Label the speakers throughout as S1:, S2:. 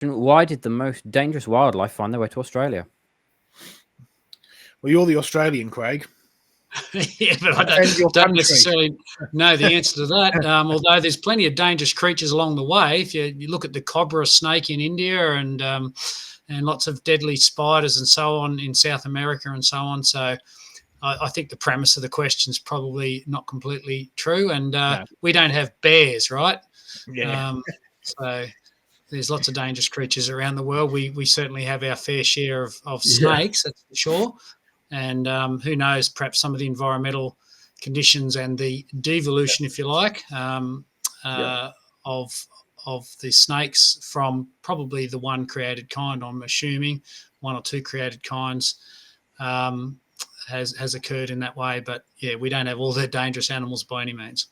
S1: Why did the most dangerous wildlife find their way to Australia?
S2: Well, you're the Australian, Craig.
S3: Yeah, but I don't necessarily know the answer to that. Although there's plenty of dangerous creatures along the way. If you look at the cobra snake in India and lots of deadly spiders and so on in South America and so on. So I think the premise of the question is probably not completely true. And we don't have bears, right?
S2: Yeah.
S3: So there's lots of dangerous creatures around the world. We certainly have our fair share of snakes, that's for sure. And who knows, perhaps some of the environmental conditions and the devolution, if you like, of the snakes from probably the one created kind, I'm assuming, one or two created kinds, has occurred in that way. But, yeah, we don't have all the dangerous animals by any means.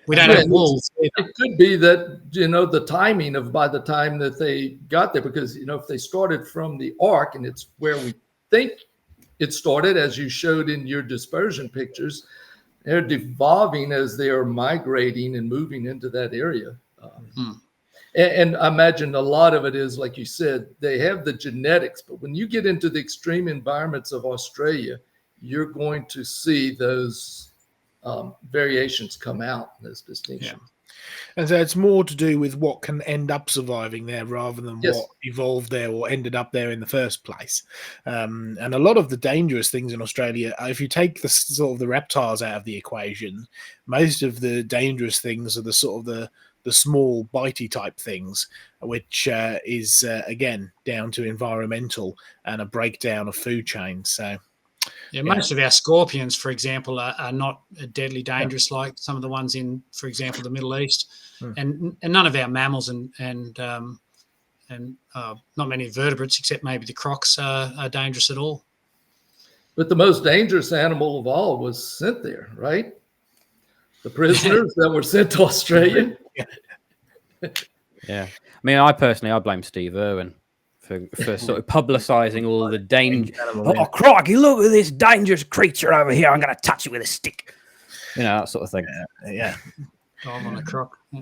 S3: We don't have wolves either.
S4: It could be that, the timing of by the time that they got there, because, if they started from the ark and it's where we think it started, as you showed in your dispersion pictures, they're devolving as they are migrating and moving into that area. And I imagine a lot of it is, like you said, they have the genetics, but when you get into the extreme environments of Australia, you're going to see those variations come out, those distinctions.
S2: Yeah. And so it's more to do with what can end up surviving there rather than what evolved there or ended up there in the first place. And a lot of the dangerous things in Australia, if you take the sort of the reptiles out of the equation, most of the dangerous things are the sort of the small bitey type things, which is, again, down to environmental and a breakdown of food chains. So,
S3: yeah, most of our scorpions, for example, are not deadly dangerous like some of the ones in, for example, the Middle East, and none of our mammals and not many vertebrates, except maybe the crocs, are dangerous at all.
S4: But the most dangerous animal of all was sent there, right? The prisoners that were sent to Australia.
S1: Yeah, I mean, I blame Steve Irwin for sort of publicising all the danger. Oh, crikey, look at this dangerous creature over here. I'm going to touch it with a stick. That sort of thing.
S2: Yeah.
S3: I'm on a croc. Yeah.